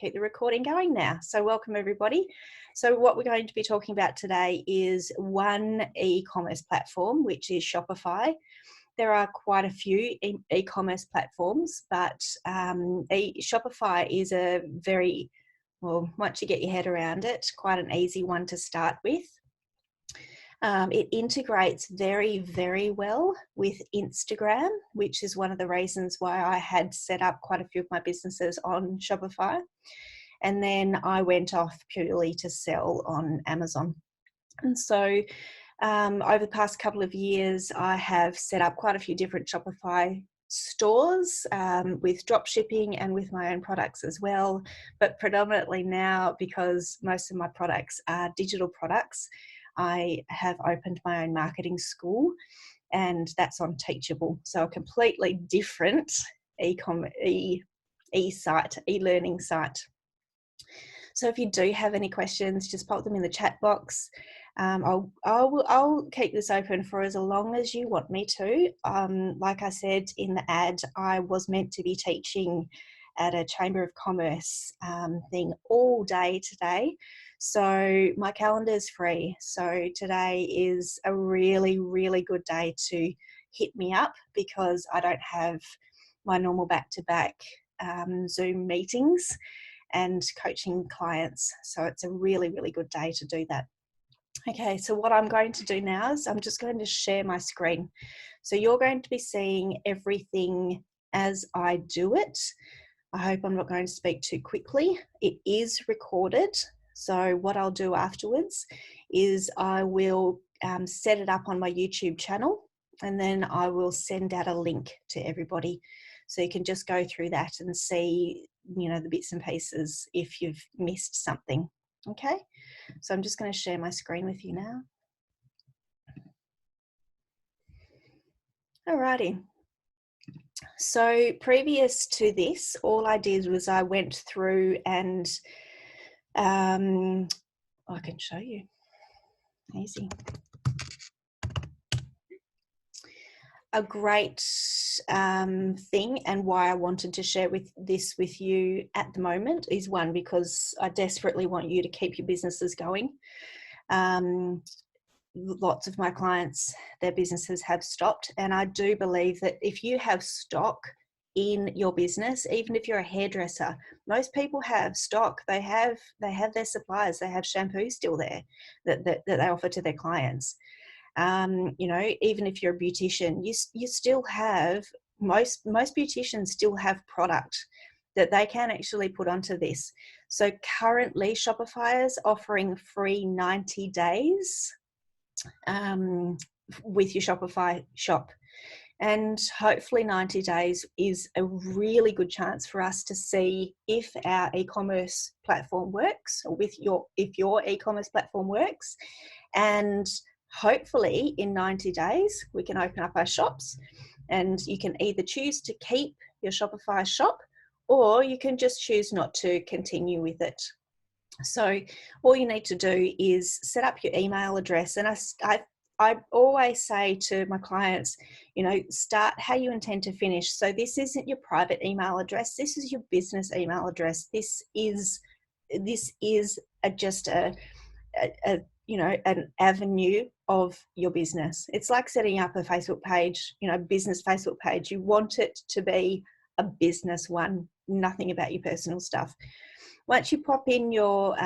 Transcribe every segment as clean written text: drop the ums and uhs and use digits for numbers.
keep the recording going now. So welcome everybody. So what we're going to be talking about today is one e-commerce platform, which is Shopify. There are quite a few e-commerce platforms, but Shopify is a very, well, once you get your head around it, quite an easy one to start with. It integrates very, very well with Instagram, which is one of the reasons why I had set up quite a few of my businesses on Shopify. And then I went off purely to sell on Amazon. And so over the past couple of years, I have set up quite a few different Shopify stores with drop shipping and with my own products as well. But predominantly now, because most of my products are digital products, I have opened my own marketing school, and that's on Teachable. So a completely different e-learning site. So if you do have any questions, just pop them in the chat box. I'll keep this open for as long as you want me to. Like I said in the ad, I was meant to be teaching at a Chamber of Commerce thing all day today. So my calendar is free. So today is a really, really good day to hit me up, because I don't have my normal back-to-back Zoom meetings and coaching clients. So it's a really, really good day to do that. Okay, so what I'm going to do now is I'm just going to share my screen. So you're going to be seeing everything as I do it. I hope I'm not going to speak too quickly. It is recorded. So what I'll do afterwards is I will set it up on my YouTube channel, and then I will send out a link to everybody. So you can just go through that and see, you know, the bits and pieces if you've missed something. Okay, so I'm just going to share my screen with you now. Alrighty. So previous to this, all I did was I went through and I can show you. Easy. A great thing, and why I wanted to share this with you at the moment, is one, because I desperately want you to keep your businesses going. Lots of my clients, their businesses have stopped, and I do believe that if you have stock in your business, even if you're a hairdresser, most people have stock. They have their suppliers. They have shampoo still there that they offer to their clients. You know, even if you're a beautician, you still have, most beauticians still have product that they can actually put onto this. So currently Shopify is offering free 90 days with your Shopify shop. And hopefully 90 days is a really good chance for us to see if our e-commerce platform works, or if your e-commerce platform works. And hopefully in 90 days, we can open up our shops, and you can either choose to keep your Shopify shop, or you can just choose not to continue with it. So all you need to do is set up your email address. And I always say to my clients, you know, start how you intend to finish. So this isn't your private email address. This is your business email address. This is just a you know, an avenue of your business. It's like setting up a Facebook page, you know, business Facebook page. You want it to be a business one, nothing about your personal stuff. Once you pop in your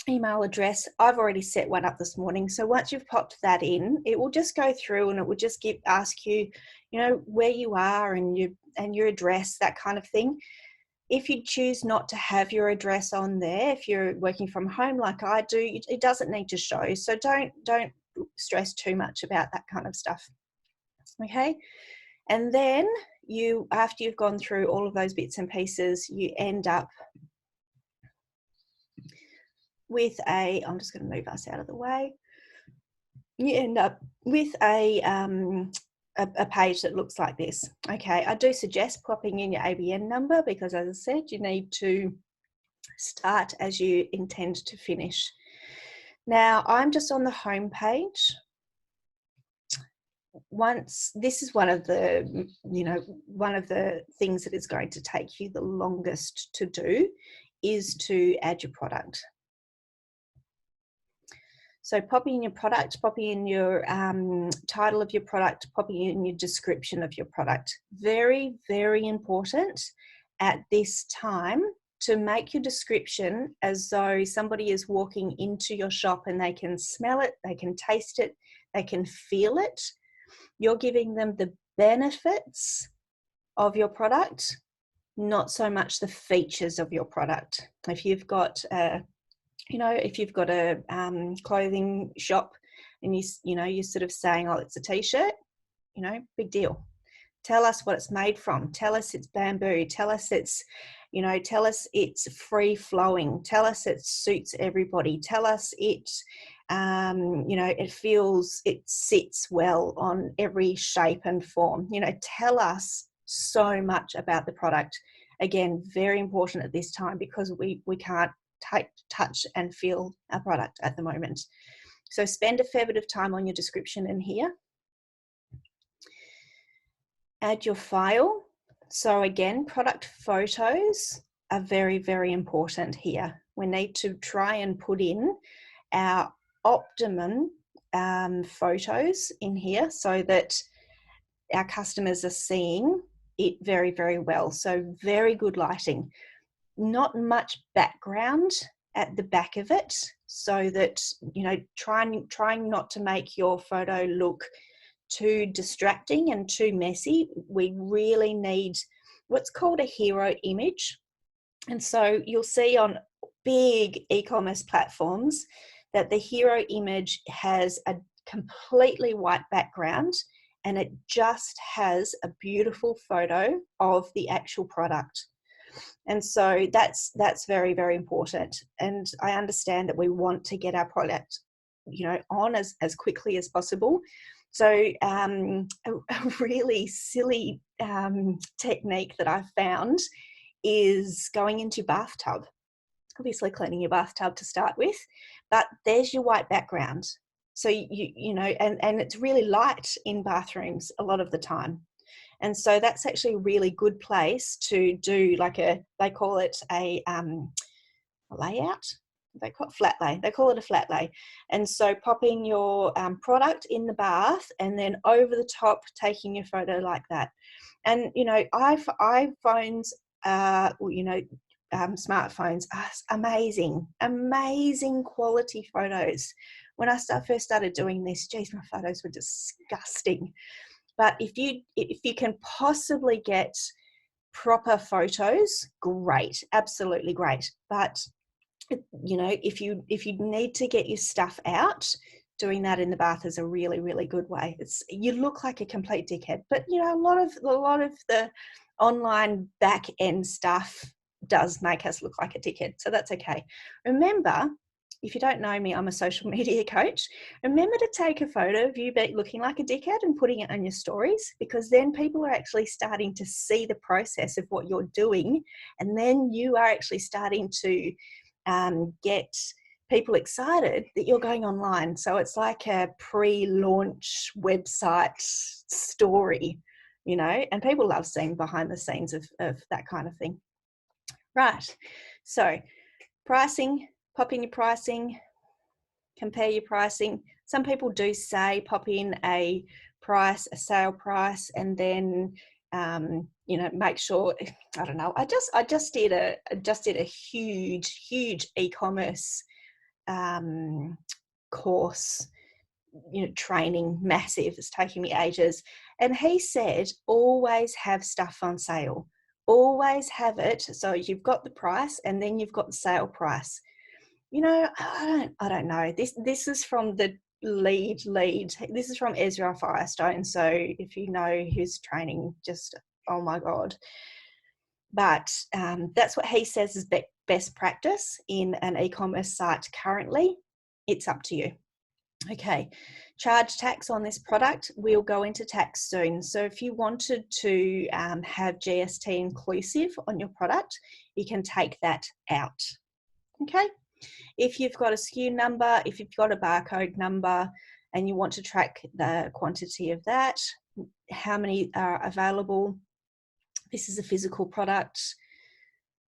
email address, I've already set one up this morning. So once you've popped that in, it will just go through, and it will just ask you, you know, where you are and your address, that kind of thing. If you choose not to have your address on there, if you're working from home like I do, it doesn't need to show. So don't stress too much about that kind of stuff. Okay. And then after you've gone through all of those bits and pieces, you end up with I'm just going to move us out of the way. You end up with a page that looks like this. Okay, I do suggest popping in your ABN number, because as I said, you need to start as you intend to finish. Now I'm just on the home page. This is one of the things that is going to take you the longest to do, is to add your product. So popping in your product, popping in your title of your product, popping in your description of your product. Very, very important at this time to make your description as though somebody is walking into your shop and they can smell it, they can taste it, they can feel it. You're giving them the benefits of your product, not so much the features of your product. If you've got if you've got a clothing shop and you're sort of saying, oh, it's a t-shirt, big deal. Tell us what it's made from. Tell us it's bamboo. Tell us it's free flowing. Tell us it suits everybody. Tell us it sits well on every shape and form. Tell us so much about the product. Again, very important at this time because we can't touch and feel our product at the moment. So spend a fair bit of time on your description in here. Add your file. So again, product photos are very, very important here. We need to try and put in our optimum photos in here so that our customers are seeing it very, very well. So very good lighting. Not much background at the back of it so that, trying not to make your photo look too distracting and too messy. We really need what's called a hero image. And so you'll see on big e-commerce platforms that the hero image has a completely white background and it just has a beautiful photo of the actual product. And so that's very, very important. And I understand that we want to get our product, on as quickly as possible. So a really silly technique that I've found is going into bathtub. Obviously cleaning your bathtub to start with, but there's your white background. So and it's really light in bathrooms a lot of the time. And so that's actually a really good place to do they call it a layout. They call it flat lay. They call it a flat lay. And so popping your product in the bath and then over the top, taking your photo like that. And, iPhones, smartphones are amazing quality photos. When I first started doing this, geez, my photos were disgusting. But if you can possibly get proper photos, great, absolutely great. But if you need to get your stuff out, doing that in the bath is a really, really good way. You look like a complete dickhead, but a lot of the online back end stuff does make us look like a dickhead, so that's okay. Remember, if you don't know me, I'm a social media coach. Remember to take a photo of you looking like a dickhead and putting it on your stories, because then people are actually starting to see the process of what you're doing. And then you are actually starting to get people excited that you're going online. So it's like a pre-launch website story, and people love seeing behind the scenes of that kind of thing. Right. So pricing. Pop in your pricing, compare your pricing. Some people do say pop in a sale price, and then make sure. I don't know. I just did a huge e-commerce course, training, massive. It's taking me ages, and he said always have stuff on sale. Always have it so you've got the price and then you've got the sale price. I don't know. This is from the lead. This is from Ezra Firestone. So if you know his training, just, oh my God. But that's what he says is best practice in an e-commerce site currently. It's up to you. Okay, charge tax on this product. We'll go into tax soon. So if you wanted to have GST inclusive on your product, you can take that out. Okay. If you've got a SKU number, if you've got a barcode number and you want to track the quantity of that, how many are available, this is a physical product,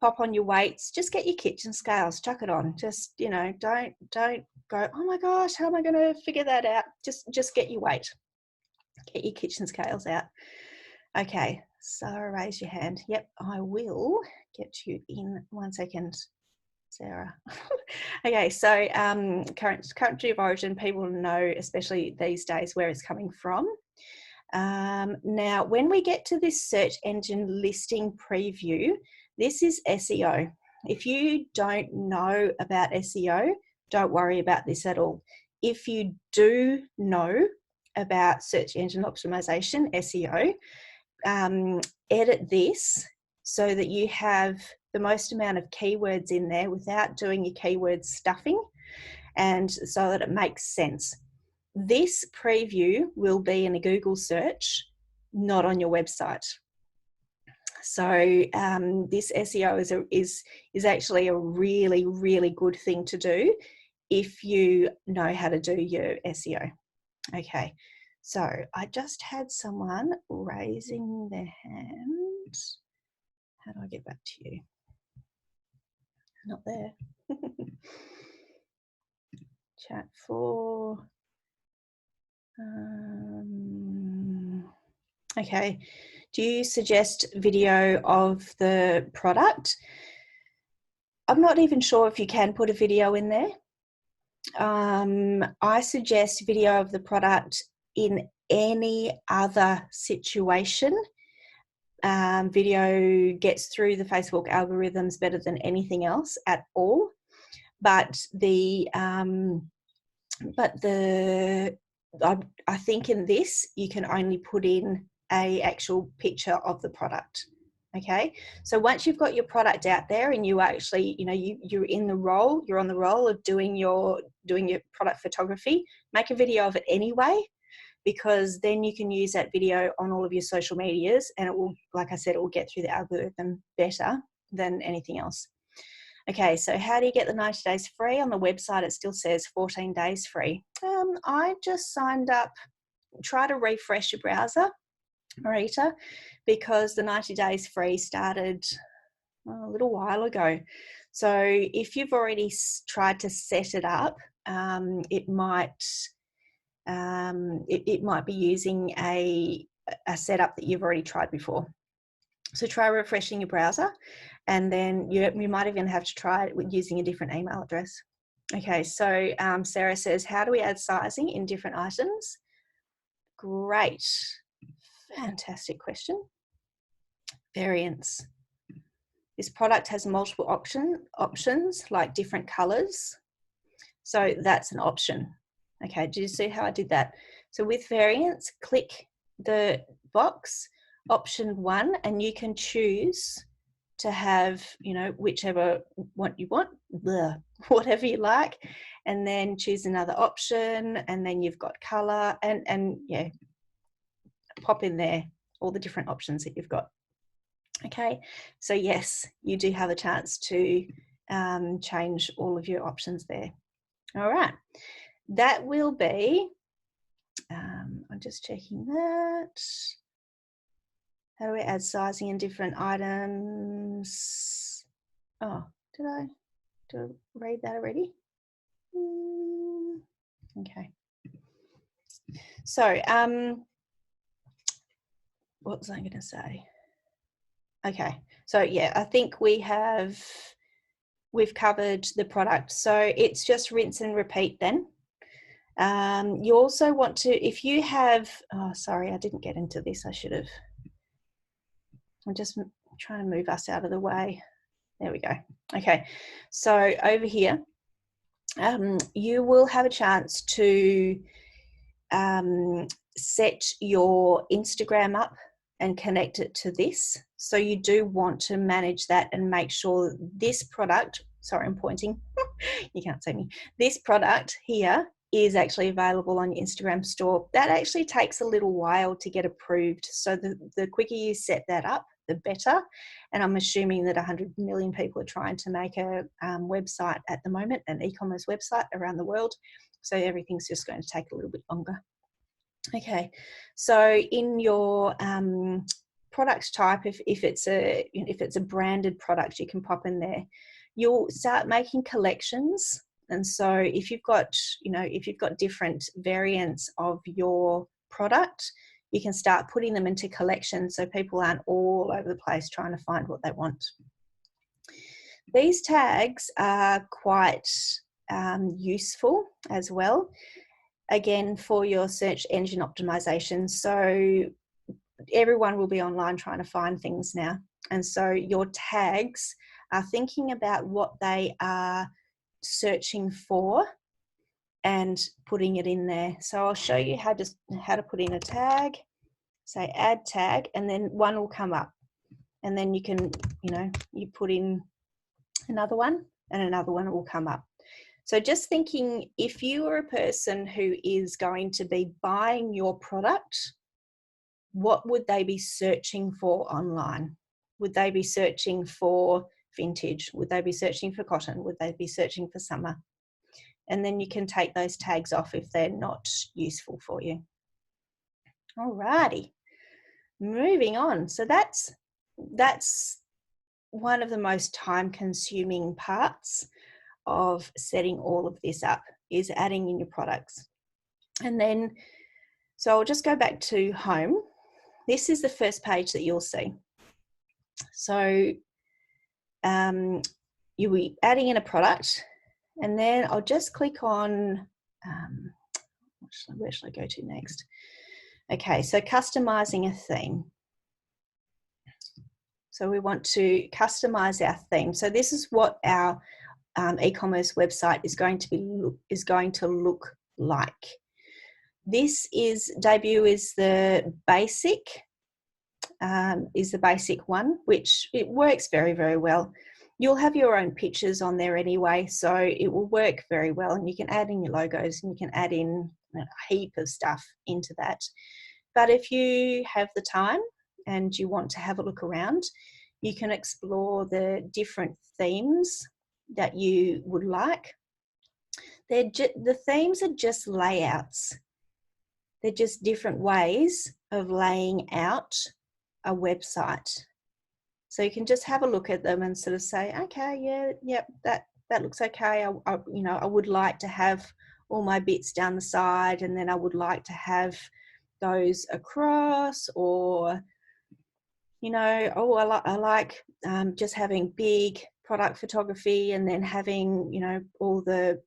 pop on your weights, just get your kitchen scales, chuck it on. Just, you know, don't go, oh my gosh, how am I going to figure that out? Just get your weight, get your kitchen scales out. Okay, so raise your hand. Yep, I will get you in 1 second, Sarah. Okay, so country of origin, people know, especially these days, where it's coming from. Now, when we get to this search engine listing preview, this is SEO. If you don't know about SEO, don't worry about this at all. If you do know about search engine optimization, SEO, edit this so that you have the most amount of keywords in there without doing your keyword stuffing, and so that it makes sense. This preview will be in a Google search, not on your website. So this SEO is actually a really, really good thing to do if you know how to do your SEO. Okay, so I just had someone raising their hand. How do I get back to you? Not there. Chat for. Okay, do you suggest video of the product? I'm not even sure if you can put a video in there. I suggest video of the product in any other situation. Video gets through the Facebook algorithms better than anything else at all. But I think in this, you can only put in a actual picture of the product. Okay, so once you've got your product out there and you actually, you know, you're on the roll of doing your product photography, make a video of it anyway, because then you can use that video on all of your social medias, and it will, like I said, it will get through the algorithm better than anything else. Okay, so how do you get the 90 days free? On the website, it still says 14 days free. I just signed up. Try to refresh your browser, Marita, because the 90 days free started a little while ago. So if you've already tried to set it up, it might be using a setup that you've already tried before. So try refreshing your browser, and then you might even have to try it with using a different email address. Okay, so Sarah says, how do we add sizing in different items? Great, fantastic question. Variants. This product has multiple options like different colors. So that's an option. Okay, do you see how I did that? So with variants, click the box, option 1, and you can choose to have, you know, whichever one you want, whatever you like, and then choose another option, and then you've got color, and yeah, pop in there all the different options that you've got. Okay, so yes, you do have a chance to change all of your options there. All right, that will be, I'm just checking that. How do we add sizing in different items? Oh, did I read that already? Okay. So, what was I going to say? Okay, so yeah, I think we've covered the product. So it's just rinse and repeat then. You also want to, if you have, oh, sorry, I didn't get into this. I should have. I'm just trying to move us out of the way. There we go. Okay, so over here, you will have a chance to set your Instagram up and connect it to this. So you do want to manage that and make sure this product, sorry, I'm pointing, you can't see me, this product here is actually available on your Instagram store. That actually takes a little while to get approved. So the quicker you set that up, the better. And I'm assuming that 100 million people are trying to make a website at the moment, an e-commerce website around the world. So everything's just going to take a little bit longer. Okay, so in your product type, if it's a branded product, you can pop in there. You'll start making collections. And so if you've got different variants of your product, you can start putting them into collections so people aren't all over the place trying to find what they want. These tags are quite useful as well, again, for your search engine optimization. So everyone will be online trying to find things now. And so your tags are thinking about what they are searching for and putting it in there. So I'll show you how to put in a tag, say add tag, and then one will come up. And then you can, you put in another one and another one will come up. So just thinking, if you are a person who is going to be buying your product, what would they be searching for online? Would they be searching for vintage? Would they be searching for cotton? Would they be searching for summer? And then you can take those tags off if they're not useful for you. Alrighty, moving on. So that's one of the most time-consuming parts of setting all of this up, is adding in your products. And then, so I'll just go back to home. This is the first page that you'll see. So you'll be adding in a product, and then I'll just click on, where should I go to next? Okay, so customizing a theme. So we want to customize our theme. So this is what our e-commerce website is going to look like. This is Debut is the basic one, which it works very, very well. You'll have your own pictures on there anyway, so it will work very well, and you can add in your logos and you can add in a heap of stuff into that. But if you have the time and you want to have a look around, you can explore the different themes that you would like. The themes are just layouts. They're just different ways of laying out a website. So you can just have a look at them and sort of say, okay, yeah, that looks okay. I would like to have all my bits down the side, and then I would like to have those across, or I like just having big product photography, and then having all the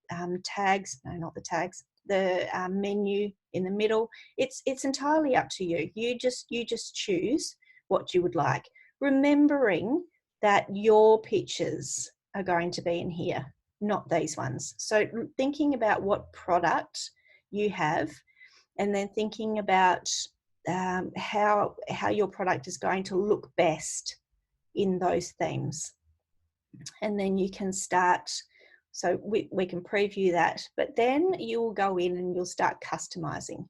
tags. No, not the tags. The menu in the middle. It's entirely up to you. You just choose what you would like, remembering that your pictures are going to be in here, not these ones. So thinking about what product you have, and then thinking about how your product is going to look best in those themes. And then you can start, so we can preview that, but then you will go in and you'll start customizing.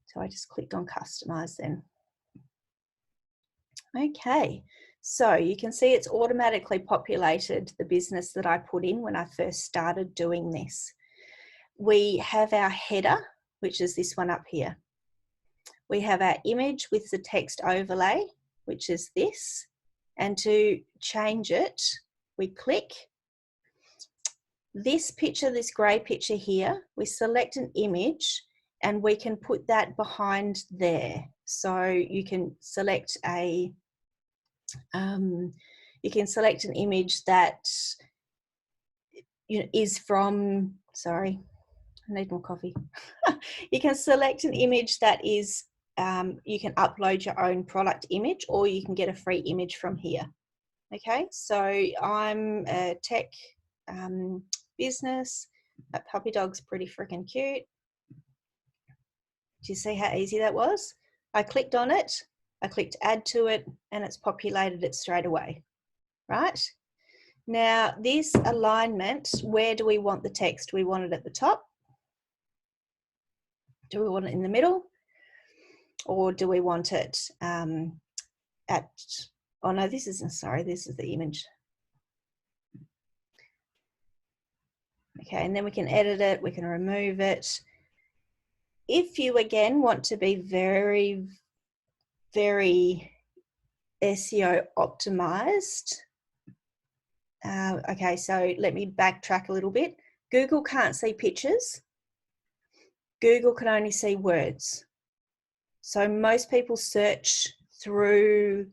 So I just clicked on customize then. Okay, so you can see it's automatically populated the business that I put in when I first started doing this. We have our header, which is this one up here. We have our image with the text overlay, which is this. And to change it, we click this picture, this grey picture here. We select an image and we can put that behind there. So you can select an image that is from, sorry, I need more coffee. You can select an image that is, you can upload your own product image, or you can get a free image from here. Okay, so I'm a tech business. That puppy dog's pretty freaking cute. Do you see how easy that was? I clicked on it, I clicked add to it, and it's populated it straight away, right? Now this alignment, where do we want the text? We want it at the top? Do we want it in the middle? Or do we want it oh no, this isn't, sorry, this is the image. Okay, and then we can edit it, we can remove it. If you again want to be very very SEO optimized. Okay, so let me backtrack a little bit. Google can't see pictures. Google can only see words. So most people search through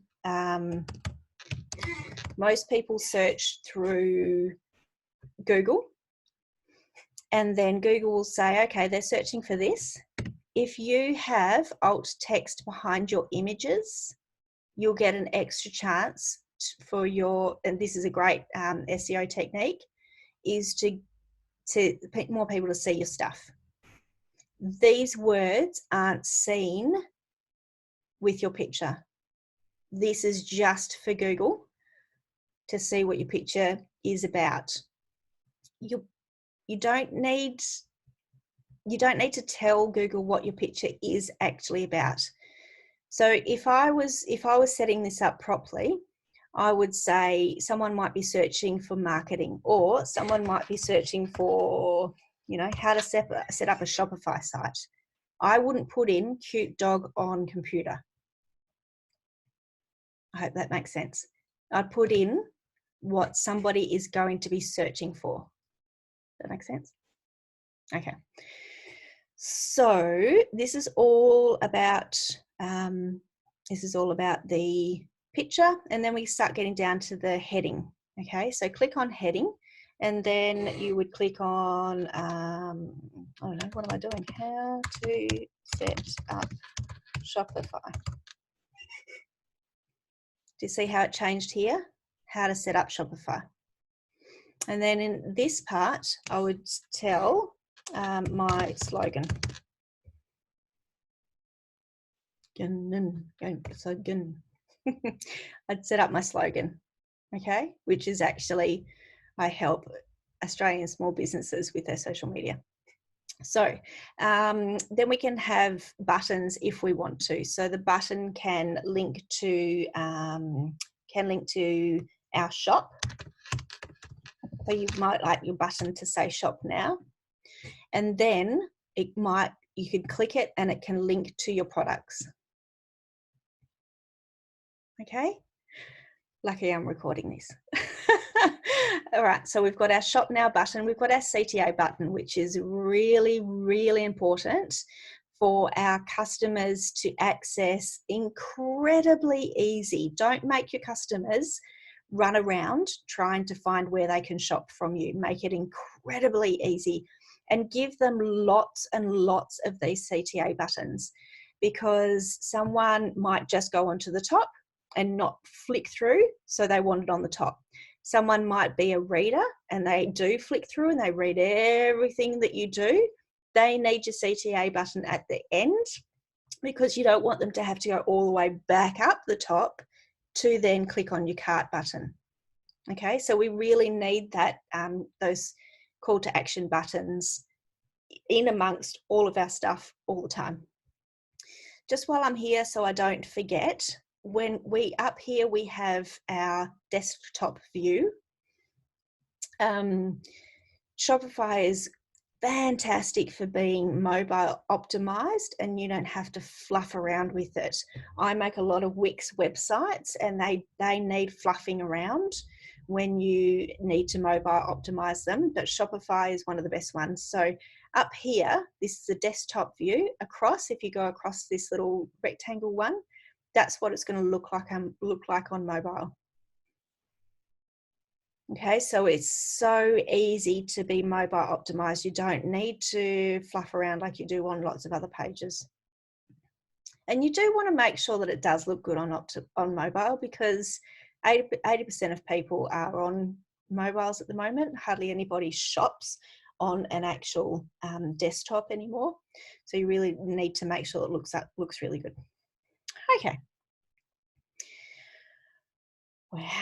Google, and then Google will say, okay, they're searching for this. If you have alt text behind your images, you'll get an extra chance for your, and this is a great SEO technique, is to more people to see your stuff. These words aren't seen with your picture. This is just for Google to see what your picture is about. You don't need to tell Google what your picture is actually about. So if I was setting this up properly, I would say someone might be searching for marketing, or someone might be searching for, how to set up a Shopify site. I wouldn't put in cute dog on computer. I hope that makes sense. I'd put in what somebody is going to be searching for. Does that make sense? Okay. So this is all about the picture, and then we start getting down to the heading. Okay, so click on heading, and then you would click on I don't know, what am I doing? How to set up Shopify. Do you see how it changed here? How to set up Shopify. And then in this part, I would tell my slogan. I'd set up my slogan, okay, which is actually, I help Australian small businesses with their social media. So then we can have buttons if we want to. So the button can link to our shop. So you might like your button to say shop now, and then you could click it and it can link to your products. Okay, lucky I'm recording this. All right, so we've got our shop now button, we've got our CTA button, which is really, really important for our customers to access incredibly easy. Don't make your customers run around trying to find where they can shop from you. Make it incredibly easy and give them lots and lots of these CTA buttons, because someone might just go onto the top and not flick through, so they want it on the top. Someone might be a reader and they do flick through and they read everything that you do. They need your CTA button at the end, because you don't want them to have to go all the way back up the top to then click on your cart button. Okay, so we really need that those call to action buttons in amongst all of our stuff all the time. Just while I'm here, so I don't forget, when up here we have our desktop view. Shopify is fantastic for being mobile optimized, and you don't have to fluff around with it. I make a lot of Wix websites, and they need fluffing around when you need to mobile optimize them, but Shopify is one of the best ones. So up here, this is the desktop view. Across, if you go across this little rectangle one, that's what it's going to look like on mobile. Okay, so it's so easy to be mobile optimized. You don't need to fluff around like you do on lots of other pages. And you do want to make sure that it does look good on mobile, because 80% of people are on mobiles at the moment. Hardly anybody shops on an actual desktop anymore. So you really need to make sure it looks really good. Okay.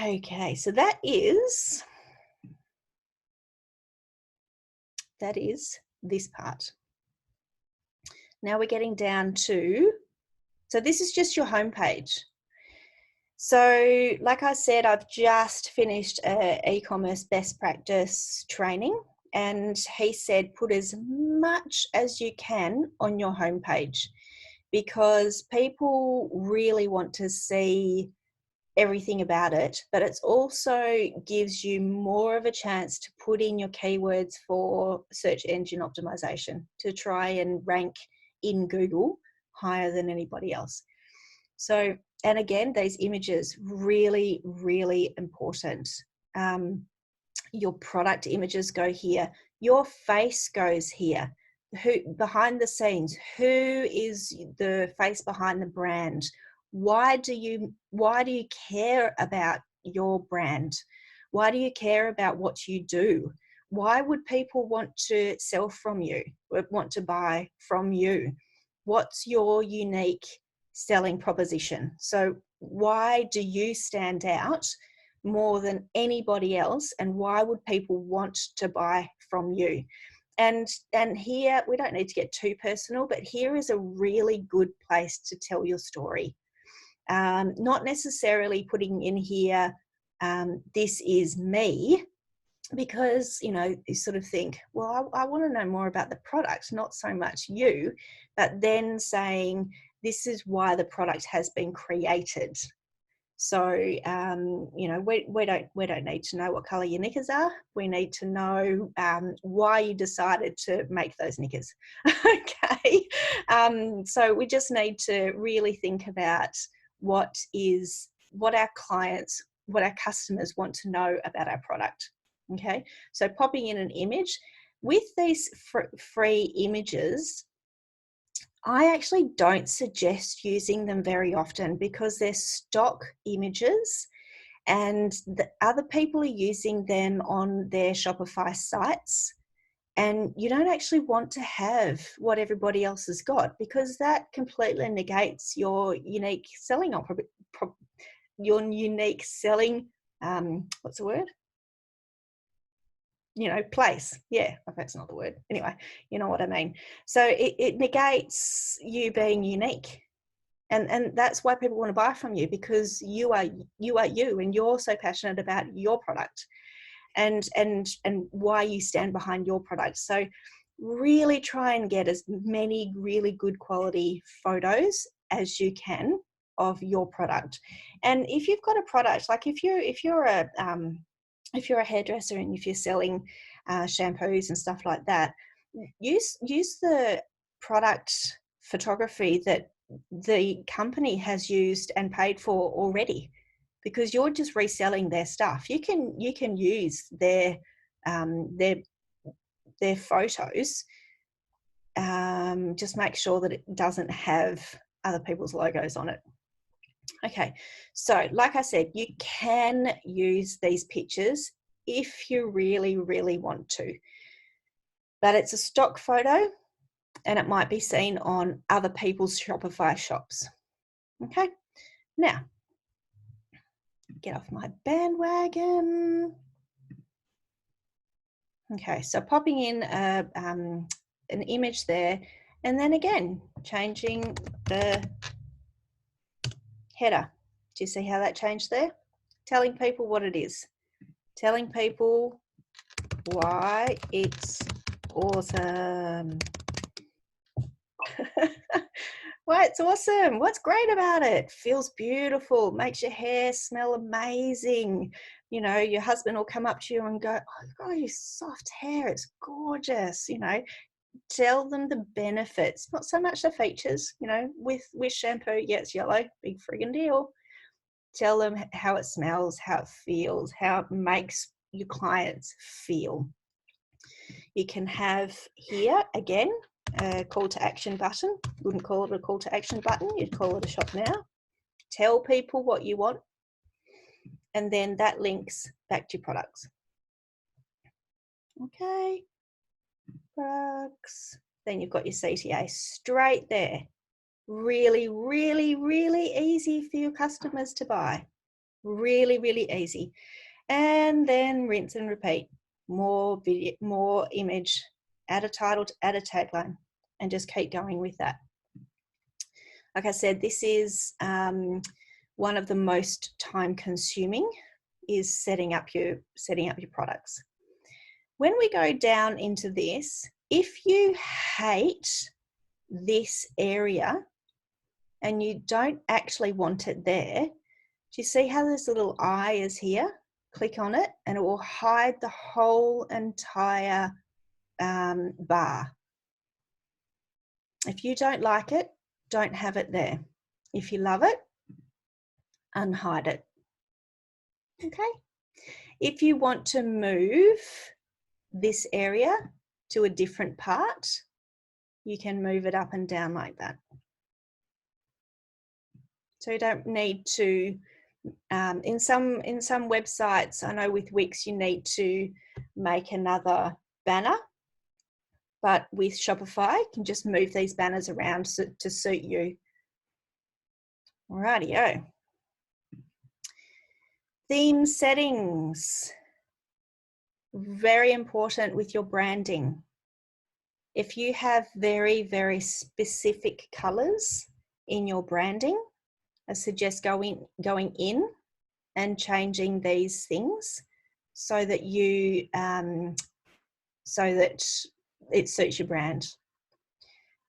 Okay, so that is this part. Now we're getting down to, so this is just your homepage. So like I said, I've just finished an e-commerce best practice training, and he said put as much as you can on your homepage, because people really want to see everything about it, but it also gives you more of a chance to put in your keywords for search engine optimization to try and rank in Google higher than anybody else. So, and again, these images, really, really important. Your product images go here. Your face goes here. Who behind the scenes? Who is the face behind the brand? Why do you care about your brand? Why do you care about what you do? Why would people want to sell from you, want to buy from you? What's your unique selling proposition? So why do you stand out more than anybody else, and why would people want to buy from you? And here, we don't need to get too personal, but here is a really good place to tell your story. Not necessarily putting in here, this is me, because, you know, you sort of think, well, I want to know more about the product, not so much you, but then saying, this is why the product has been created. So, you know, we don't need to know what colour your knickers are. We need to know why you decided to make those knickers. Okay. So we just need to really think about what our clients, what our customers want to know about our product. Okay. So popping in an image with these free images, I actually don't suggest using them very often because they're stock images and the other people are using them on their Shopify sites. And you don't actually want to have what everybody else has got, because that completely negates your unique selling what's the word? You know, place. Yeah, that's not the word. Anyway, you know what I mean. So it negates you being unique. And that's why people want to buy from you, because you are you and you're so passionate about your product and why you stand behind your product. So really try and get as many really good quality photos as you can of your product. And if you've got a product, like if you're a hairdresser and if you're selling shampoos and stuff like that, use the product photography that the company has used and paid for already, because you're just reselling their stuff. You can use their photos. Just make sure that it doesn't have other people's logos on it. Okay, so like I said, you can use these pictures if you really, really want to, but it's a stock photo and it might be seen on other people's Shopify shops. Okay, now get off my bandwagon. Okay, so popping in an image there, and then again changing the header. Do you see how that changed there? Telling people what it is, telling people why it's awesome. Why it's awesome. What's great about it? Feels beautiful, makes your hair smell amazing. You know, your husband will come up to you and go, oh, you've got your soft hair, it's gorgeous. You know, tell them the benefits, not so much the features. You know, with shampoo, yeah, it's yellow, big friggin' deal. Tell them how it smells, how it feels, how it makes your clients feel. You can have here again a call to action button. You wouldn't call it a call to action button, you'd call it a shop now. Tell people what you want, and then that links back to your products. Okay, products. Then you've got your CTA straight there. Really, really, really easy for your customers to buy. Really, really easy. And then rinse and repeat. More video, more image, add a title, add a tagline, and just keep going with that. Like I said, this is one of the most time consuming, is setting up your products. When we go down into this, if you hate this area, and you don't actually want it there, do you see how this little eye is here? Click on it and it will hide the whole entire bar. If you don't like it, don't have it there. If you love it, unhide it. Okay. If you want to move this area to a different part, you can move it up and down like that. So you don't need to, in some websites, I know with Wix, you need to make another banner, but with Shopify, you can just move these banners around to suit you. Alrighty-o. Theme settings. Very important with your branding. If you have very, very specific colors in your branding, I suggest going in and changing these things so that you so that it suits your brand.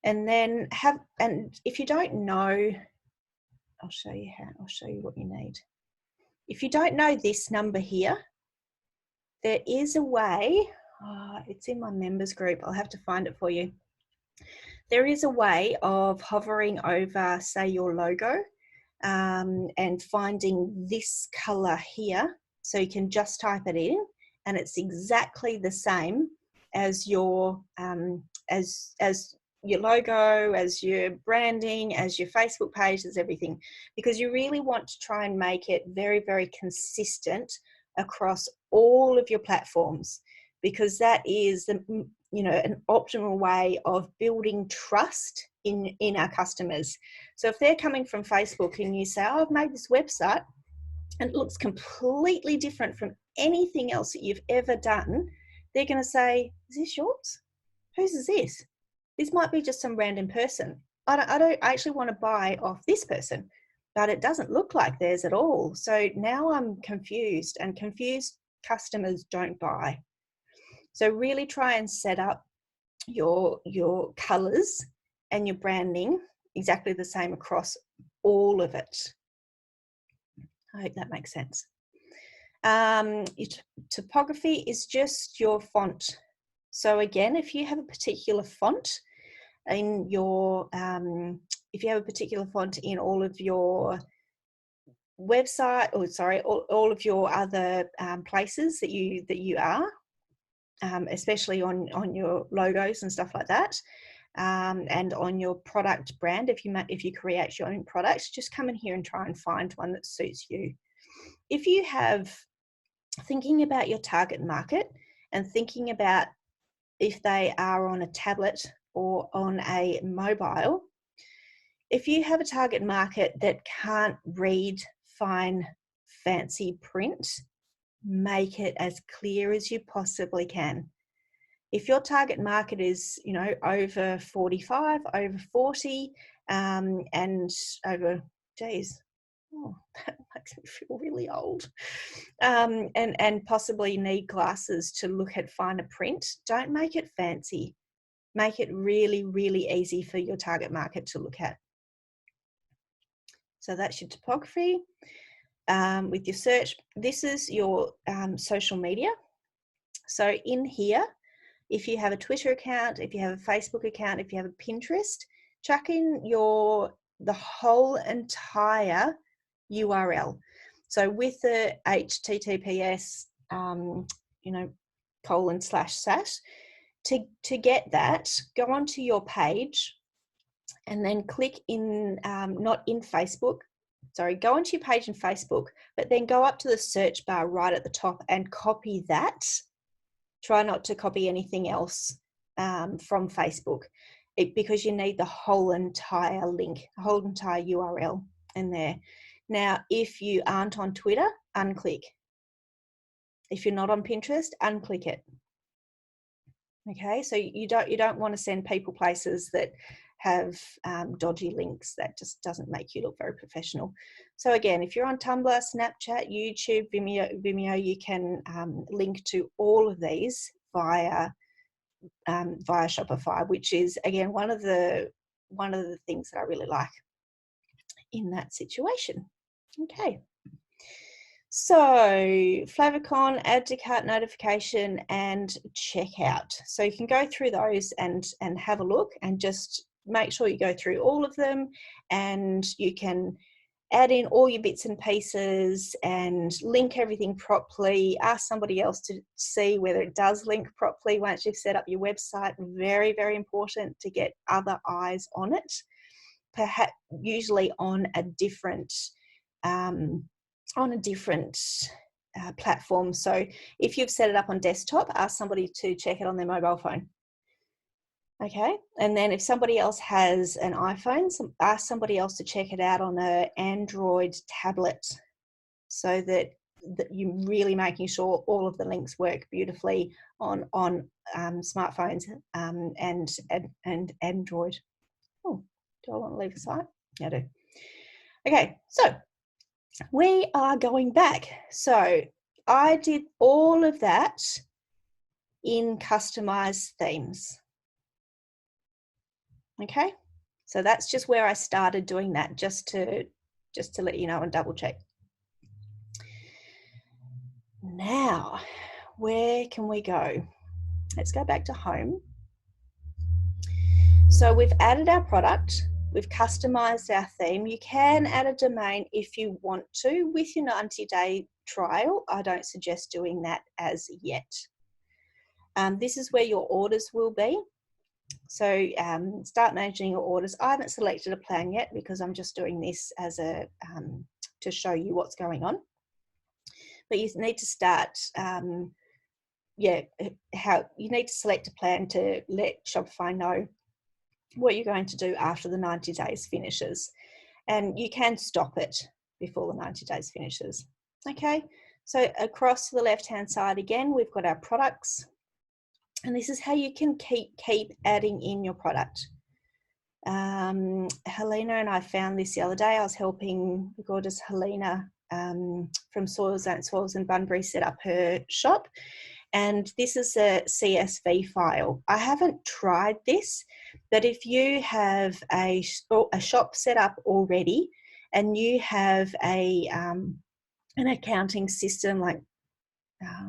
And then and if you don't know, I'll show you what you need. If you don't know this number here, there is a way, it's in my members group, I'll have to find it for you. There is a way of hovering over, say, your logo and finding this color here. So you can just type it in and it's exactly the same as your your logo, as your branding, as your Facebook page, as everything, because you really want to try and make it very, very consistent across all of your platforms, because that is an optimal way of building trust in our customers. So if they're coming from Facebook and you say, oh, I've made this website and it looks completely different from anything else that you've ever done, they're going to say, is this yours? Whose is this? This might be just some random person. I don't actually want to buy off this person, but it doesn't look like theirs at all. So now I'm confused, and confused customers don't buy. So really try and set up your colors and your branding exactly the same across all of it. I hope that makes sense. Your typography is just your font. So again, if you have a particular font in your, if you have a particular font in all of your website, or sorry, all of your other places that you are, especially on your logos and stuff like that, and on your product brand, if you create your own products, just come in here and try and find one that suits you. If you have thinking about your target market and thinking about if they are on a tablet or on a mobile, if you have a target market that can't read fine, fancy print, make it as clear as you possibly can. If your target market is, over 45, over 40, and over, geez, that makes me feel really old, and possibly need glasses to look at finer print, don't make it fancy. Make it really, really easy for your target market to look at. So that's your typography. With your search, this is your social media. So in here, if you have a Twitter account, if you have a Facebook account, if you have a Pinterest, chuck in the whole entire URL. So with the HTTPS, :// to get that, go onto your page and then click in, not in Facebook, sorry, go onto your page in Facebook, but then go up to the search bar right at the top and copy that. Try not to copy anything else from Facebook, because you need the whole entire link, the whole entire URL in there. Now, if you aren't on Twitter, unclick. If you're not on Pinterest, unclick it. Okay, so you don't want to send people places that have dodgy links. That just doesn't make you look very professional. So again, if you're on Tumblr, Snapchat, YouTube, Vimeo, you can link to all of these via Shopify, which is again one of the things that I really like. in that situation. Okay. So favicon, add to cart notification, and checkout. So you can go through those and have a look, and just make sure you go through all of them, and you can add in all your bits and pieces and link everything properly. Ask somebody else to see whether it does link properly once you've set up your website. Very, very important to get other eyes on it. Perhaps usually on a different platform. So if you've set it up on desktop, ask somebody to check it on their mobile phone. Okay, and then if somebody else has an iPhone, ask somebody else to check it out on an Android tablet, so that you're really making sure all of the links work beautifully on smartphones and Android. Oh, do I want to leave the site? Yeah, I do. Okay, so we are going back. So I did all of that in customized themes. Okay, so that's just where I started doing that, just to let you know and double check. Now, where can we go? Let's go back to home. So we've added our product, we've customized our theme. You can add a domain if you want to. With your 90-day trial, I don't suggest doing that as yet. This is where your orders will be. So start managing your orders. I haven't selected a plan yet because I'm just doing this as a to show you what's going on. But you need to start, you need to select a plan to let Shopify know what you're going to do after the 90 days finishes. And you can stop it before the 90 days finishes. Okay, so across to the left-hand side again, we've got our products. And this is how you can keep adding in your product. Helena and I found this the other day. I was helping the gorgeous Helena from Soils and Bunbury set up her shop. And this is a CSV file. I haven't tried this, but if you have a shop set up already and you have an accounting system like,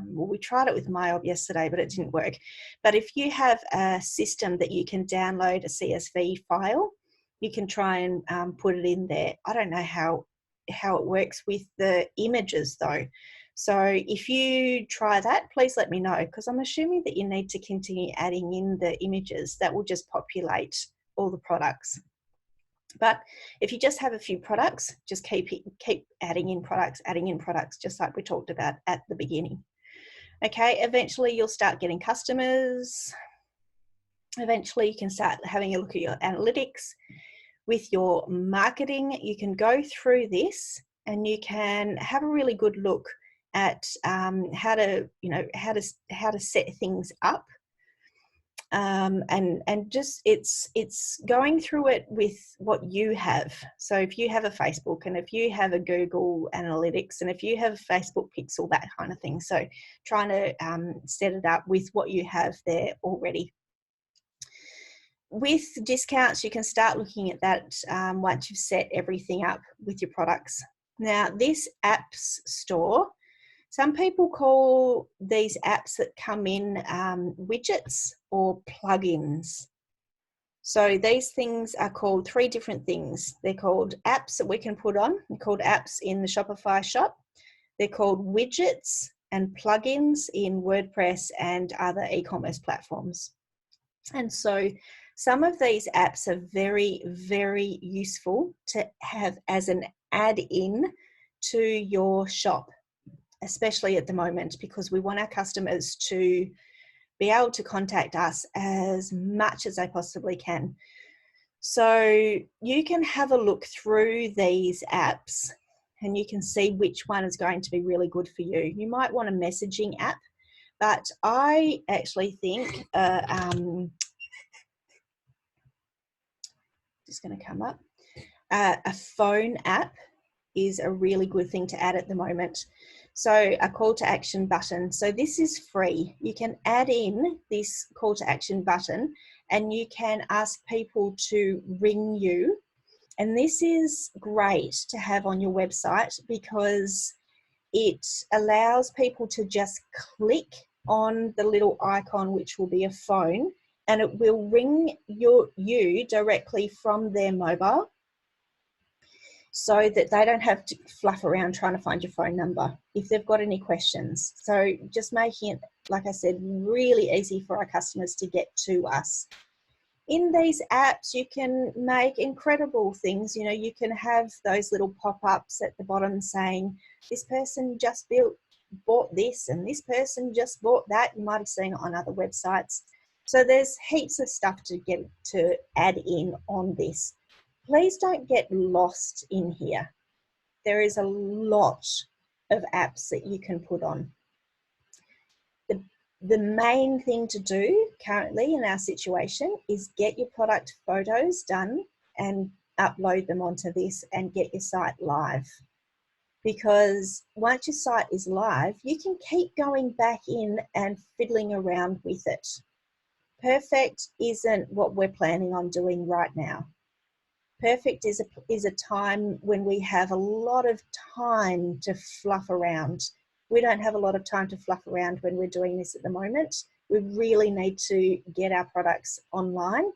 we tried it with MyOb yesterday, but it didn't work. But if you have a system that you can download a CSV file, you can try and put it in there. I don't know how it works with the images though. So if you try that, please let me know, because I'm assuming that you need to continue adding in the images. That will just populate all the products. But if you just have a few products, just keep adding in products, just like we talked about at the beginning. Okay, eventually you'll start getting customers. Eventually you can start having a look at your analytics. With your marketing, you can go through this and you can have a really good look at how to set things up. And just it's going through it with what you have. So if you have a Facebook and if you have a Google Analytics and if you have a Facebook Pixel, that kind of thing. So trying to set it up with what you have there already. With discounts, you can start looking at that once you've set everything up with your products. Now, this apps store, some people call these apps that come in widgets or plugins. So these things are called 3 different things. They're called apps that we can put on. They're called apps in the Shopify shop. They're called widgets and plugins in WordPress and other e-commerce platforms. And so some of these apps are very, very useful to have as an add-in to your shop, especially at the moment, because we want our customers to be able to contact us as much as they possibly can. So you can have a look through these apps and you can see which one is going to be really good for you. You might want a messaging app, but I actually think just going to come up. A phone app is a really good thing to add at the moment. So a call to action button. So this is free. You can add in this call to action button and you can ask people to ring you And this is great to have on your website because it allows people to just click on the little icon, which will be a phone, and it will ring you directly from their mobile, so that they don't have to fluff around trying to find your phone number if they've got any questions. So just making it, like I said, really easy for our customers to get to us. In these apps, you can make incredible things. You know, you can have those little pop-ups at the bottom saying, this person just bought this and this person just bought that. You might have seen it on other websites. So there's heaps of stuff to add in on this. Please don't get lost in here. There is a lot of apps that you can put on. The main thing to do currently in our situation is get your product photos done and upload them onto this and get your site live. Because once your site is live, you can keep going back in and fiddling around with it. Perfect isn't what we're planning on doing right now. Perfect is a time when we have a lot of time to fluff around. We don't have a lot of time to fluff around when we're doing this at the moment. We really need to get our products online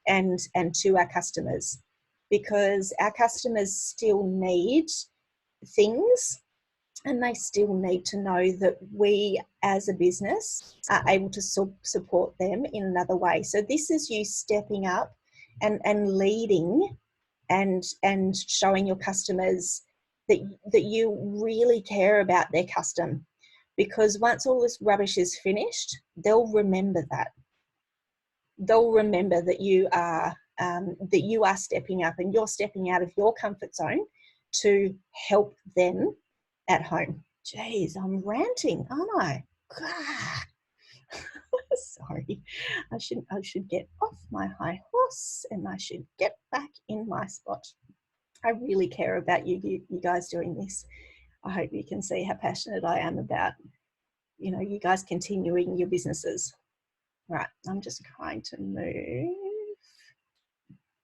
and to our customers, because our customers still need things and they still need to know that we as a business are able to support them in another way. So this is you stepping up and leading and showing your customers that you really care about their custom, because once all this rubbish is finished, they'll remember that. They'll remember that you are stepping up and you're stepping out of your comfort zone to help them at home. Jeez, I'm ranting, aren't I? Sorry, I should get off my high horse and I should get back in my spot. I really care about you guys doing this. I hope you can see how passionate I am about, you know, you guys continuing your businesses. Right, I'm just trying to move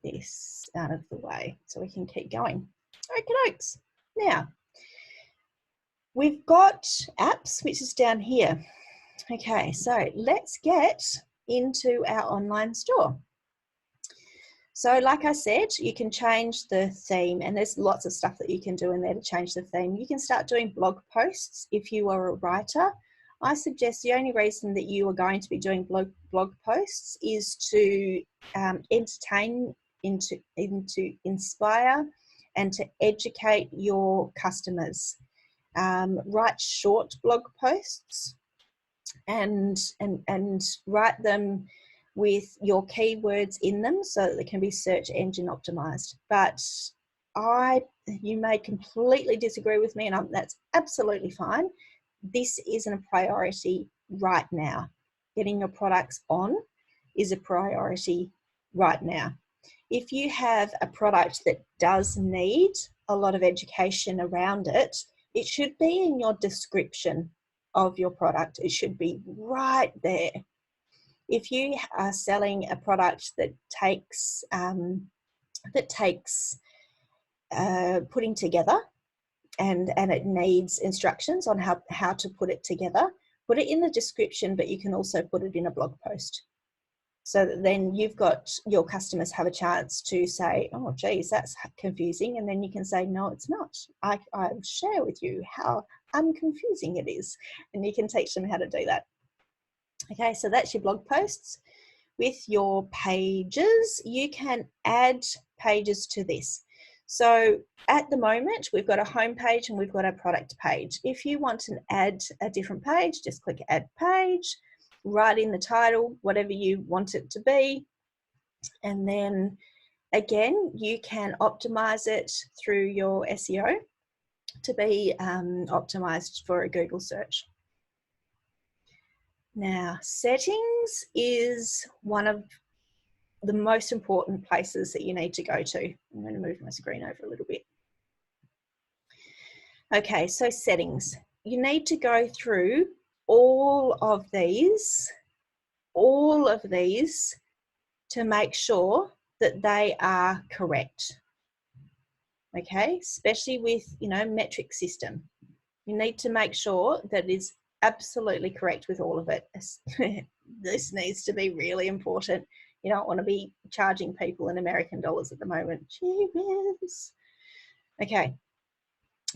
this out of the way so we can keep going. Okay, folks. Now, we've got apps, which is down here. Okay, so let's get into our online store. So like I said, you can change the theme, and there's lots of stuff that you can do in there to change the theme. You can start doing blog posts if you are a writer. I suggest the only reason that you are going to be doing blog posts is to entertain, to inspire, and to educate your customers. Write short blog posts and write them with your keywords in them so that they can be search engine optimized. But you may completely disagree with me, and that's absolutely fine. This isn't a priority right now. Getting your products on is a priority right now. If you have a product that does need a lot of education around it, it should be in your description of your product. It should be right there. If you are selling a product that takes putting together, and it needs instructions on how to put it together, put it in the description, but you can also put it in a blog post. So that then you've got your customers have a chance to say, oh, geez, that's confusing. And then you can say, no, it's not. I'll share with you how unconfusing it is. And you can teach them how to do that. Okay, so that's your blog posts. With your pages, you can add pages to this. So at the moment, we've got a home page and we've got a product page. If you want to add a different page, just click add page, write in the title, whatever you want it to be. And then again, you can optimize it through your SEO to be optimized for a Google search. Now, settings is one of the most important places that you need to go to. I'm going to move my screen over a little bit. Okay, so settings. You need to go through all of these to make sure that they are correct. okay? Especially with, you know, metric system. You need to make sure that it is absolutely correct with all of it. This needs to be really important. You don't want to be charging people in American dollars at the moment. Gee whiz. Okay,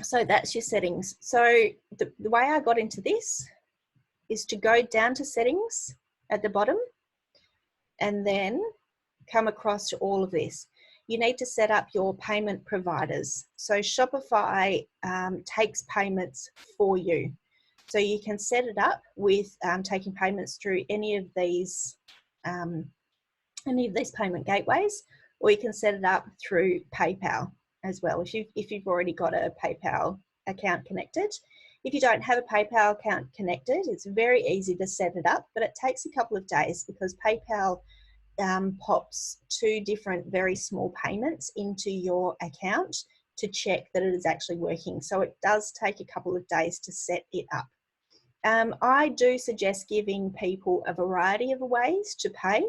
so that's your settings. So the way I got into this is to go down to settings at the bottom and then come across to all of this. You need to set up your payment providers. So Shopify takes payments for you. So you can set it up with taking payments through any of these payment gateways, or you can set it up through PayPal as well if you've already got a PayPal account connected. If you don't have a PayPal account connected, it's very easy to set it up, but it takes a couple of days because PayPal pops 2 different very small payments into your account to check that it is actually working. So it does take a couple of days to set it up. I do suggest giving people a variety of ways to pay.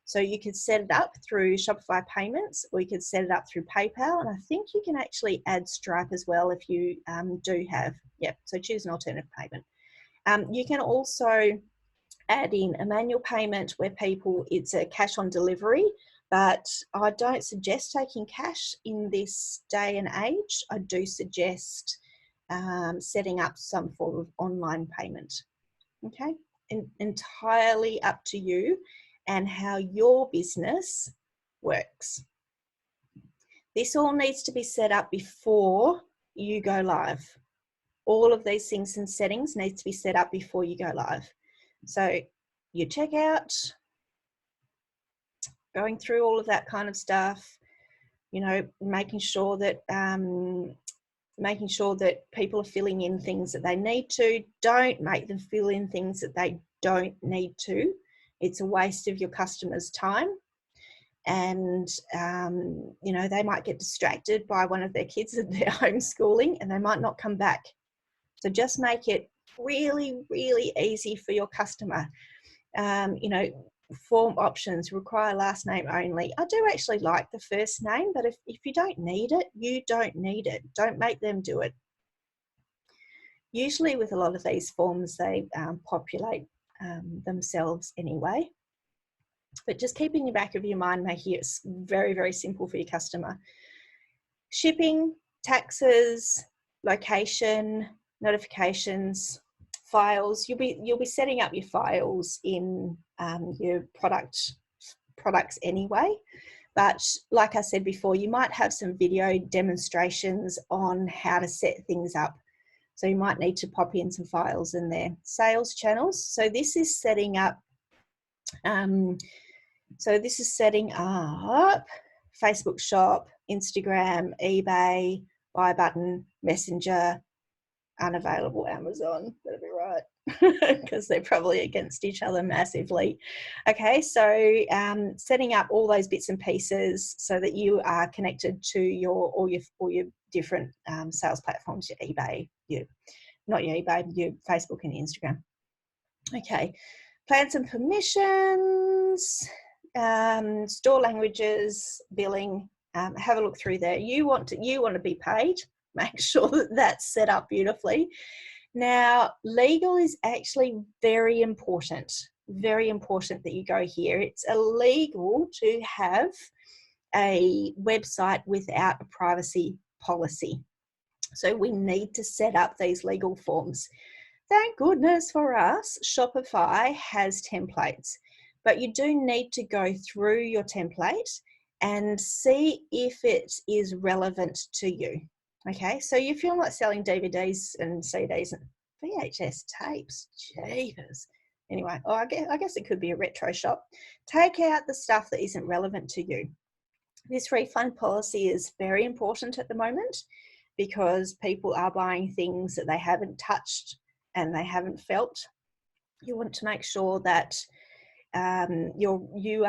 So you could set it up through Shopify payments, or you could set it up through PayPal. And I think you can actually add Stripe as well if you do have, so choose an alternative payment. You can also add in a manual payment where it's a cash on delivery, but I don't suggest taking cash in this day and age. I do suggest setting up some form of online payment. Okay, entirely up to you and how your business works. This all needs to be set up before you go live. All of these things and settings need to be set up before you go live. So your checkout, going through all of that kind of stuff, you know, making sure that people are filling in things that they need to. Don't make them fill in things that they don't need to. It's a waste of your customers' time. And, you know, they might get distracted by one of their kids that they're homeschooling and they might not come back. So just make it really, really easy for your customer. You know, form options require last name only. I do actually like the first name, but if you don't need it, you don't need it. Don't make them do it. Usually with a lot of these forms, they populate themselves anyway. But just keep in the back of your mind, making it very, very simple for your customer. Shipping, taxes, location, notifications, files. You'll be setting up your files in your products anyway. But like I said before, you might have some video demonstrations on how to set things up. So you might need to pop in some files in there. Sales channels. So this is setting up. Facebook Shop, Instagram, eBay, buy button, Messenger, unavailable Amazon. That'll be right, because they're probably against each other massively. Okay, so setting up all those bits and pieces so that you are connected to all your different sales platforms, your eBay, your Facebook and Instagram. Okay, plans and permissions. Store languages, billing, have a look through there. You want to be paid, make sure that that's set up beautifully. Now, legal is actually very important that you go here. It's illegal to have a website without a privacy policy. So we need to set up these legal forms. Thank goodness for us, Shopify has templates. But you do need to go through your template and see if it is relevant to you. Okay, so if you're not selling DVDs and CDs and VHS tapes, jeepers. Anyway, I guess it could be a retro shop. Take out the stuff that isn't relevant to you. This refund policy is very important at the moment because people are buying things that they haven't touched and they haven't felt. You want to make sure that you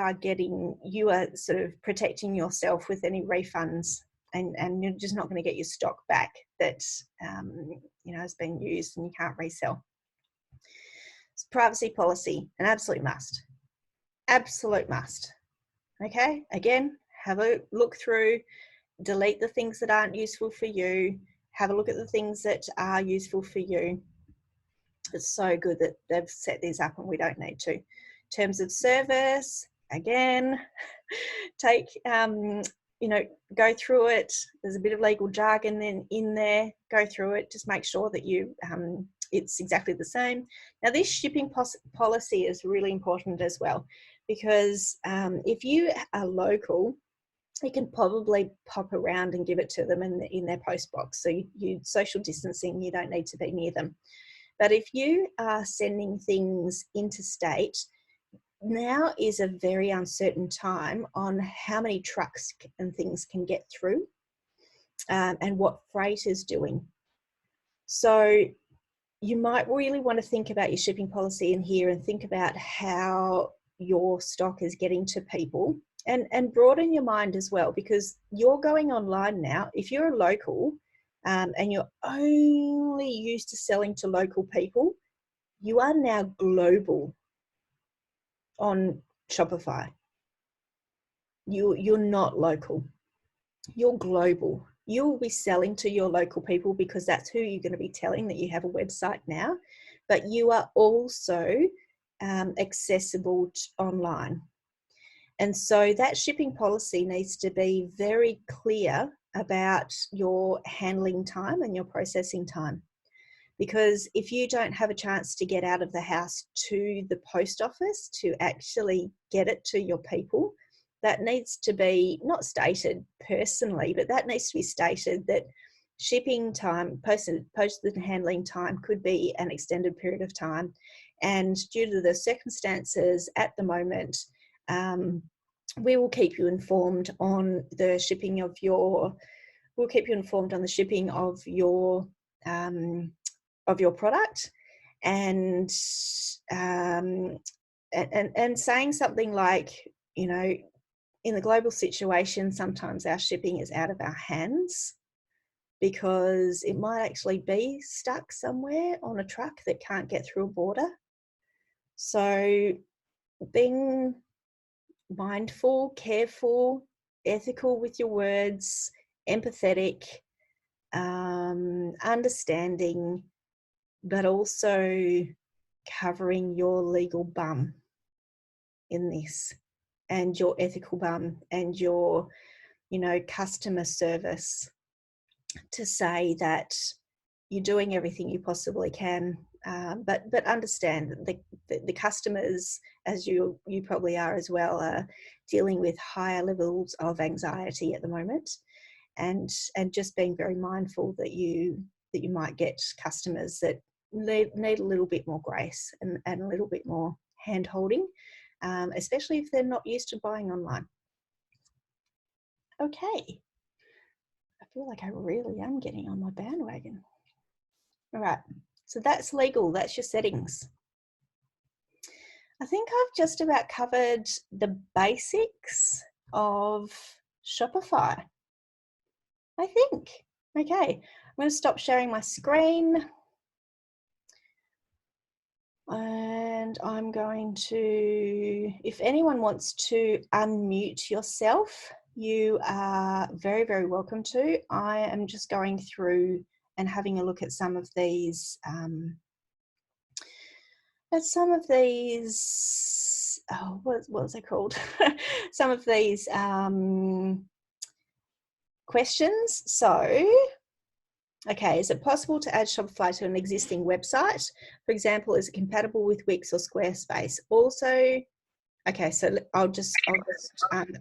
are sort of protecting yourself with any refunds, and you're just not going to get your stock back that has been used and you can't resell. It's privacy policy, an absolute must. Okay, again, have a look through delete the things that aren't useful for you, have a look at the things that are useful for you. It's so good that they've set these up and we don't need to. Terms of service, again, take, go through it. There's a bit of legal jargon then in there. Go through it. Just make sure that it's exactly the same. Now, this shipping policy is really important as well, because if you are local, you can probably pop around and give it to them in their post box. So you social distancing, you don't need to be near them. But if you are sending things interstate, now is a very uncertain time on how many trucks and things can get through, and what freight is doing. So you might really want to think about your shipping policy in here and think about how your stock is getting to people, and broaden your mind as well, because you're going online now. If you're a local and you're only used to selling to local people, you are now global on Shopify. You're not local, you're global. You'll be selling to your local people because that's who you're going to be telling that you have a website now, but you are also accessible online. And so that shipping policy needs to be very clear about your handling time and your processing time. Because if you don't have a chance to get out of the house to the post office to actually get it to your people, that needs to be not stated personally, but that needs to be stated that shipping time, post and handling time could be an extended period of time. And due to the circumstances at the moment, we will keep you informed on the shipping of your, we'll keep you informed on the shipping of your product, and saying something like, in the global situation, sometimes our shipping is out of our hands because it might actually be stuck somewhere on a truck that can't get through a border. So being mindful, careful, ethical with your words, empathetic, understanding, but also covering your legal bum in this, and your ethical bum, and your, customer service, to say that you're doing everything you possibly can, but understand that the customers, as you probably are as well, are dealing with higher levels of anxiety at the moment, and just being very mindful that you might get customers that need a little bit more grace and a little bit more hand holding, especially if they're not used to buying online. Okay, I feel like I really am getting on my bandwagon. All right, so that's legal, that's your settings. I think I've just about covered the basics of Shopify, I think. Okay, I'm going to stop sharing my screen. And I'm going to, if anyone wants to unmute yourself, you are very, very welcome to. I am just going through and having a look at some of these, what was it called? Some of these questions. So, okay, is it possible to add Shopify to an existing website? For example, is it compatible with Wix or Squarespace? Also, okay, so I'll just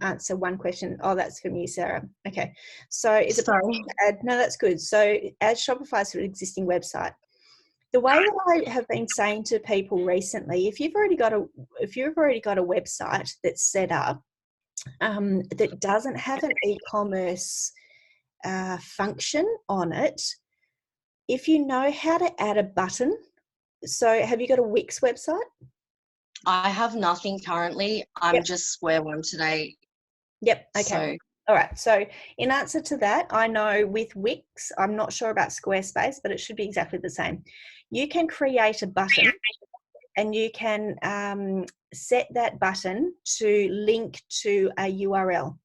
answer one question. Oh, that's from you, Sarah. Okay, so is it possible to add? No, that's good. So add Shopify to an existing website. The way that I have been saying to people recently, if you've already got a website that's set up, that doesn't have an e-commerce function on it, if you know how to add a button. So have you got a Wix website? I have nothing currently. I'm just square one today. Yep. Okay. So, all right. So in answer to that, I know with Wix, I'm not sure about Squarespace, but it should be exactly the same. You can create a button, and you can set that button to link to a URL.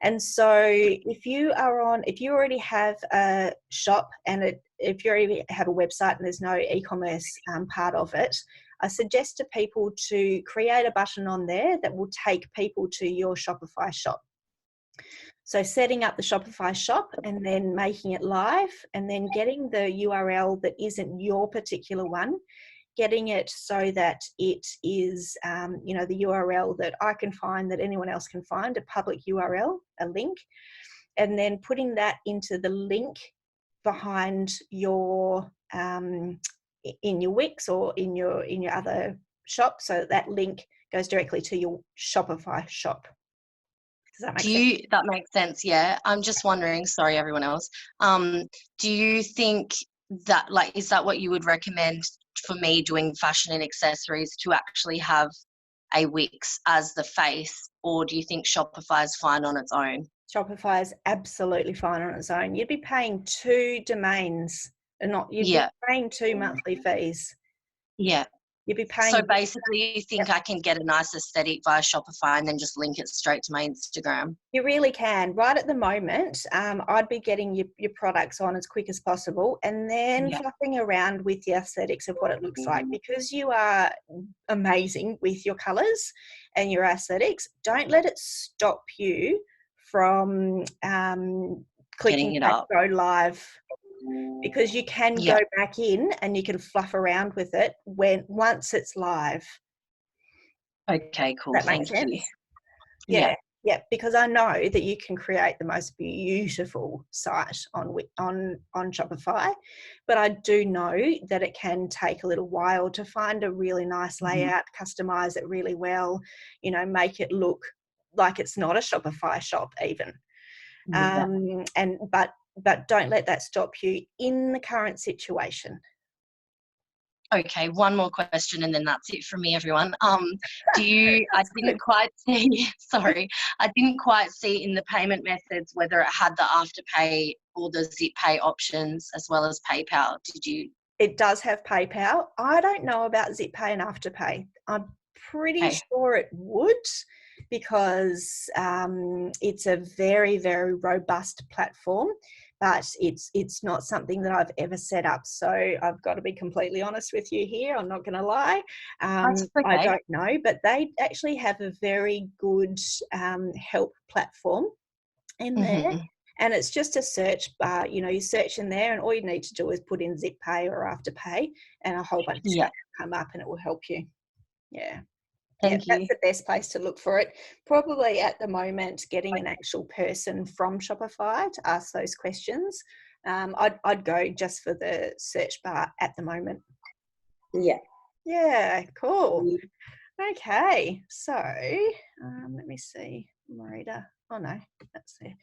And so if you already have a shop and if you already have a website and there's no e-commerce part of it, I suggest to people to create a button on there that will take people to your Shopify shop. So setting up the Shopify shop and then making it live and then getting the URL that isn't your particular one, getting it so that it is, the URL that I can find, that anyone else can find, a public URL, a link, and then putting that into the link behind your, in your Wix or in your other shop, so that link goes directly to your Shopify shop. Does that make sense? That makes sense, yeah. I'm just wondering, sorry, everyone else, do you think that, is that what you would recommend for me doing fashion and accessories, to actually have a Wix as the face, or do you think Shopify is fine on its own? Shopify is absolutely fine on its own. You'd be paying 2 domains, and you'd be paying 2 monthly fees. Yeah. You'd be So paying. basically, you think I can get a nice aesthetic via Shopify and then just link it straight to my Instagram? You really can. Right at the moment, I'd be getting your products on as quick as possible and then fluffing around with the aesthetics of what it looks like, because you are amazing with your colours and your aesthetics. Don't let it stop you from clicking Getting it that up. go live, because you can go back in and you can fluff around with it once it's live. Okay, cool. That Thank makes sense? you. Yeah, because I know that you can create the most beautiful site on Shopify, but I do know that it can take a little while to find a really nice layout, customize it really well, make it look like it's not a Shopify shop even. But don't let that stop you in the current situation. Okay, one more question and then that's it from me, everyone. I didn't quite see, sorry, I didn't quite see in the payment methods whether it had the Afterpay or the Zip Pay options as well as PayPal. Did you? It does have PayPal. I don't know about Zip Pay and Afterpay. I'm pretty sure it would, because it's a very, very robust platform, but it's not something that I've ever set up. So I've got to be completely honest with you here. I'm not going to lie. That's okay. I don't know, but they actually have a very good help platform in there. And it's just a search bar. You search in there and all you need to do is put in Zip Pay or Afterpay and a whole bunch of stuff will come up and it will help you. Yeah. Thank you. That's the best place to look for it. Probably at the moment, getting an actual person from Shopify to ask those questions. I'd go just for the search bar at the moment. Yeah, cool. Okay, so let me see, Marita. Oh no, that's there.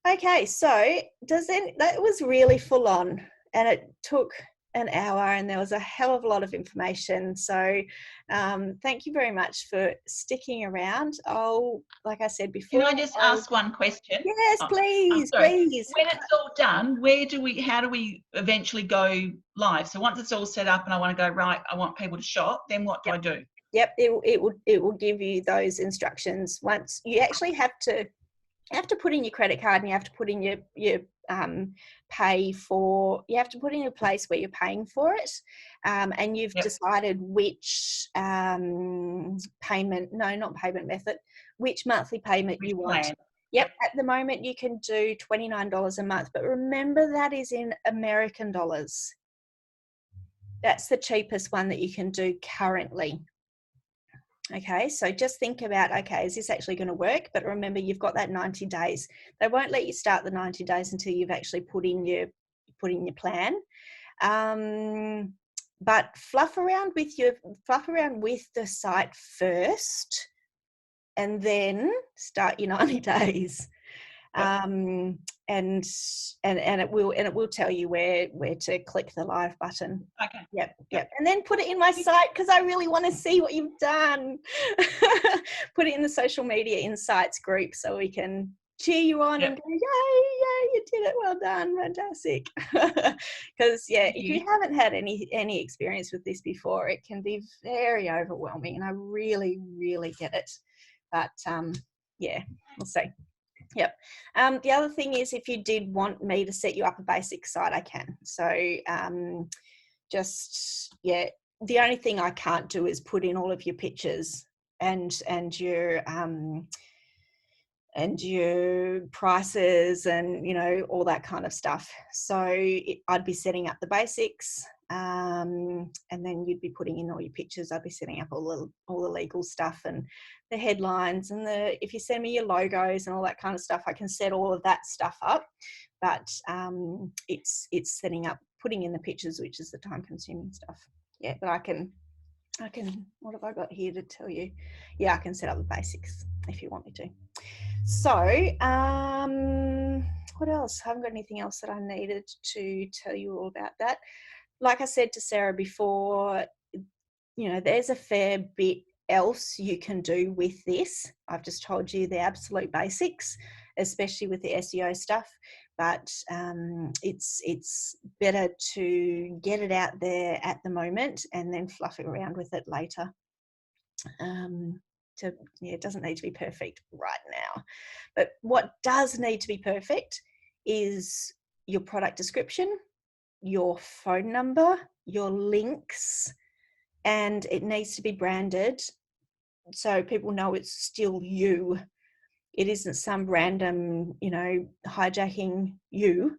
Okay, so that was really full on, and it took an hour and there was a hell of a lot of information. So thank you very much for sticking around. Like I said before. Can I just ask one question? Yes, please, sorry. please. When it's all done, how do we eventually go live? So once it's all set up and I want to go, right, I want people to shop, then what do I do? Yep, it will give you those instructions. Once you actually have to put in your credit card and you have to put in your pay for, you have to put in a place where you're paying for it, and you've decided which which monthly payment you want. Plan. Yep, at the moment you can do $29 a month, but remember that is in American dollars. That's the cheapest one that you can do currently. Okay, so just think about, okay, is this actually going to work? But remember, you've got that 90 days. They won't let you start the 90 days until you've actually put in your plan. But fluff around with the site first, and then start your 90 days. And it will tell you where to click the live button. Okay. Yep. And then put it in my site, because I really want to see what you've done. Put it in the social media insights group so we can cheer you on and go, yay, you did it, well done, fantastic. Because if you haven't had any experience with this before, it can be very overwhelming, and I really, really get it. But we'll see. Yep. The other thing is, if you did want me to set you up a basic site, I can. So the only thing I can't do is put in all of your pictures and your prices and, you know, all that kind of stuff. So I'd be setting up the basics, and then you'd be putting in all your pictures. I'd be setting up all the legal stuff and the headlines and if you send me your logos and all that kind of stuff, I can set all of that stuff up. But it's setting up, putting in the pictures, which is the time consuming stuff. Yeah, but I can, what have I got here to tell you? Yeah, I can set up the basics if you want me to. So, what else? I haven't got anything else that I needed to tell you all about that. Like I said to Sarah before, you know, there's a fair bit else you can do with this. I've just told you the absolute basics, especially with the SEO stuff. But it's better to get it out there at the moment and then fluff it around with it later. It doesn't need to be perfect right now. But what does need to be perfect is your product description, your phone number, your links, and it needs to be branded so people know it's still you. It isn't some random, you know, hijacking you.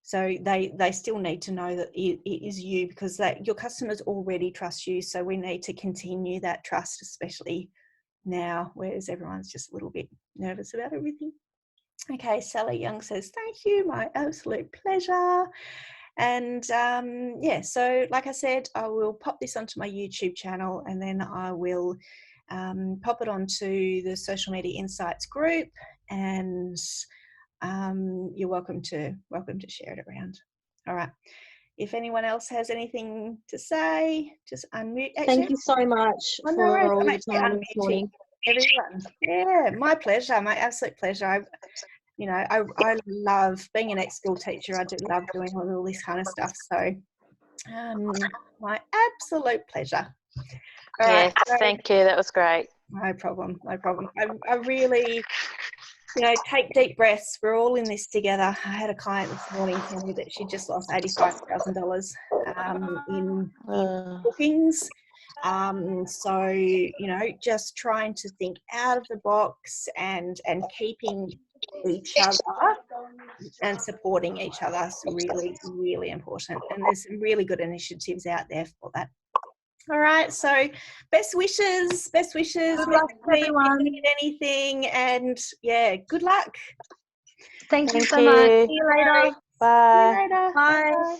So they still need to know that it is you, because your customers already trust you. So we need to continue that trust, especially now, whereas everyone's just a little bit nervous about everything. Okay, Sally Young says, thank you, my absolute pleasure. And so like I said, I will pop this onto my YouTube channel, and then I will pop it onto the Social Media Insights group, and you're welcome to share it around. All right. If anyone else has anything to say, just unmute. Actually, thank you so much for all your time this morning. Everyone. Yeah, my pleasure, my absolute pleasure. I love being an ex-school teacher. I do love doing all this kind of stuff. So my absolute pleasure. All right, thank you. That was great. No problem. I really, take deep breaths. We're all in this together. I had a client this morning tell me that she just lost $85,000 in bookings. So, just trying to think out of the box and keeping each other and supporting each other is really, really important. And there's some really good initiatives out there for that. All right, so best wishes. Good luck, everyone. If you need anything, and good luck. Thank you so much. See you later. Bye. See you later. Bye.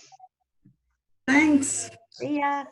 Thanks. See ya.